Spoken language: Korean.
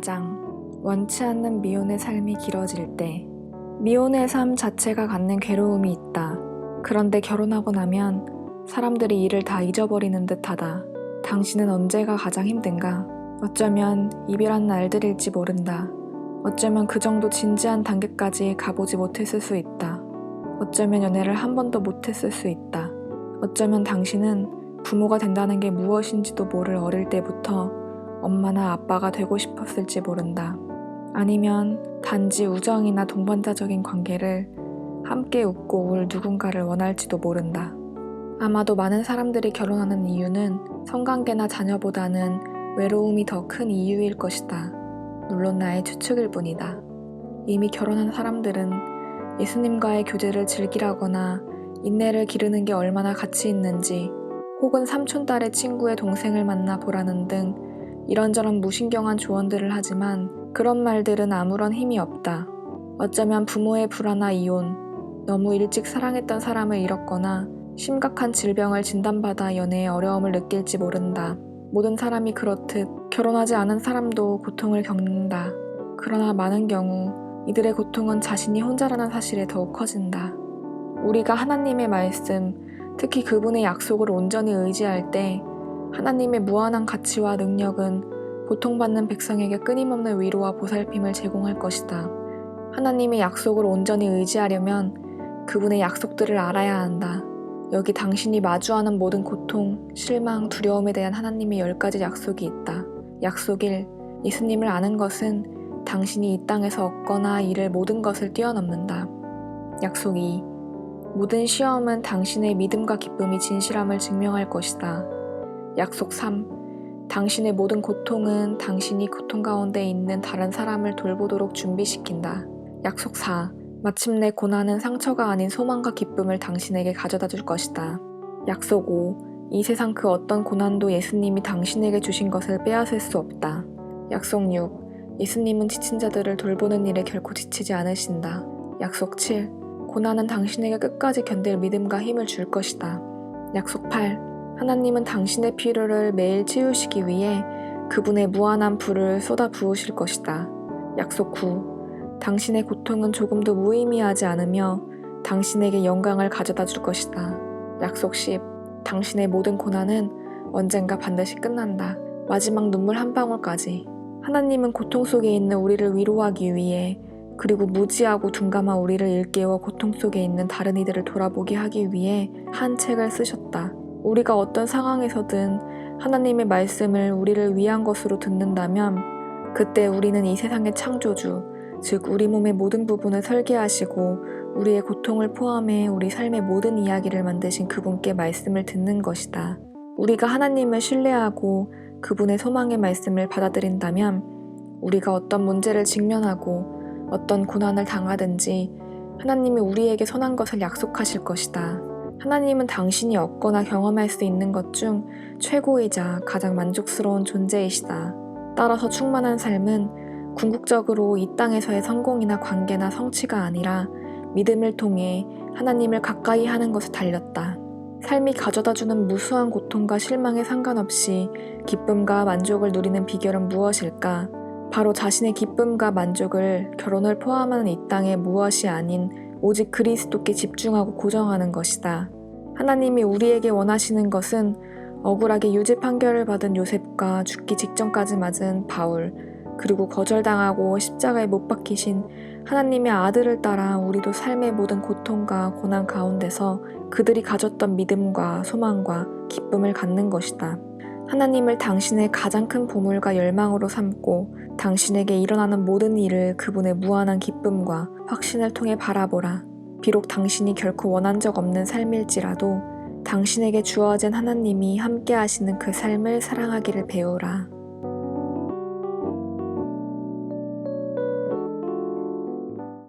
4장 원치 않는 미혼의 삶이 길어질 때. 미혼의 삶 자체가 갖는 괴로움이 있다. 그런데 결혼하고 나면 사람들이 이를 다 잊어버리는 듯하다. 당신은 언제가 가장 힘든가? 어쩌면 이별한 날들일지 모른다. 어쩌면 그 정도 진지한 단계까지 가보지 못했을 수 있다. 어쩌면 연애를 한 번도 못했을 수 있다. 어쩌면 당신은 부모가 된다는 게 무엇인지도 모를 어릴 때부터 엄마나 아빠가 되고 싶었을지 모른다. 아니면 단지 우정이나 동반자적인 관계를 함께 웃고 울 누군가를 원할지도 모른다. 아마도 많은 사람들이 결혼하는 이유는 성관계나 자녀보다는 외로움이 더 큰 이유일 것이다. 물론 나의 추측일 뿐이다. 이미 결혼한 사람들은 예수님과의 교제를 즐기라거나 인내를 기르는 게 얼마나 가치 있는지, 혹은 삼촌딸의 친구의 동생을 만나 보라는 등 이런저런 무신경한 조언들을 하지만 그런 말들은 아무런 힘이 없다. 어쩌면 부모의 불화나 이혼, 너무 일찍 사랑했던 사람을 잃었거나 심각한 질병을 진단받아 연애에 어려움을 느낄지 모른다. 모든 사람이 그렇듯 결혼하지 않은 사람도 고통을 겪는다. 그러나 많은 경우 이들의 고통은 자신이 혼자라는 사실에 더욱 커진다. 우리가 하나님의 말씀, 특히 그분의 약속을 온전히 의지할 때 하나님의 무한한 가치와 능력은 고통받는 백성에게 끊임없는 위로와 보살핌을 제공할 것이다. 하나님의 약속을 온전히 의지하려면 그분의 약속들을 알아야 한다. 여기 당신이 마주하는 모든 고통, 실망, 두려움에 대한 하나님의 10가지 약속이 있다. 약속 1. 예수님을 아는 것은 당신이 이 땅에서 얻거나 잃을 모든 것을 뛰어넘는다. 약속 2. 모든 시험은 당신의 믿음과 기쁨이 진실함을 증명할 것이다. 약속 3. 당신의 모든 고통은 당신이 고통 가운데 있는 다른 사람을 돌보도록 준비시킨다. 약속 4. 마침내 고난은 상처가 아닌 소망과 기쁨을 당신에게 가져다 줄 것이다. 약속 5. 이 세상 그 어떤 고난도 예수님이 당신에게 주신 것을 빼앗을 수 없다. 약속 6. 예수님은 지친 자들을 돌보는 일에 결코 지치지 않으신다. 약속 7. 고난은 당신에게 끝까지 견딜 믿음과 힘을 줄 것이다. 약속 8. 하나님은 당신의 필요를 매일 채우시기 위해 그분의 무한한 불을 쏟아 부으실 것이다. 약속 9. 당신의 고통은 조금도 무의미하지 않으며 당신에게 영광을 가져다 줄 것이다. 약속 10. 당신의 모든 고난은 언젠가 반드시 끝난다. 마지막 눈물 한 방울까지. 하나님은 고통 속에 있는 우리를 위로하기 위해, 그리고 무지하고 둔감한 우리를 일깨워 고통 속에 있는 다른 이들을 돌아보게 하기 위해 한 책을 쓰셨다. 우리가 어떤 상황에서든 하나님의 말씀을 우리를 위한 것으로 듣는다면 그때 우리는 이 세상의 창조주, 즉 우리 몸의 모든 부분을 설계하시고 우리의 고통을 포함해 우리 삶의 모든 이야기를 만드신 그분께 말씀을 듣는 것이다. 우리가 하나님을 신뢰하고 그분의 소망의 말씀을 받아들인다면 우리가 어떤 문제를 직면하고 어떤 고난을 당하든지 하나님이 우리에게 선한 것을 약속하실 것이다. 하나님은 당신이 얻거나 경험할 수 있는 것 중 최고이자 가장 만족스러운 존재이시다. 따라서 충만한 삶은 궁극적으로 이 땅에서의 성공이나 관계나 성취가 아니라 믿음을 통해 하나님을 가까이 하는 것에 달렸다. 삶이 가져다주는 무수한 고통과 실망에 상관없이 기쁨과 만족을 누리는 비결은 무엇일까? 바로 자신의 기쁨과 만족을 결혼을 포함하는 이 땅의 무엇이 아닌 오직 그리스도께 집중하고 고정하는 것이다. 하나님이 우리에게 원하시는 것은 억울하게 유죄 판결을 받은 요셉과 죽기 직전까지 맞은 바울, 그리고 거절당하고 십자가에 못 박히신 하나님의 아들을 따라 우리도 삶의 모든 고통과 고난 가운데서 그들이 가졌던 믿음과 소망과 기쁨을 갖는 것이다. 하나님을 당신의 가장 큰 보물과 열망으로 삼고 당신에게 일어나는 모든 일을 그분의 무한한 기쁨과 확신을 통해 바라보라. 비록 당신이 결코 원한 적 없는 삶일지라도 당신에게 주어진 하나님이 함께 하시는 그 삶을 사랑하기를 배우라.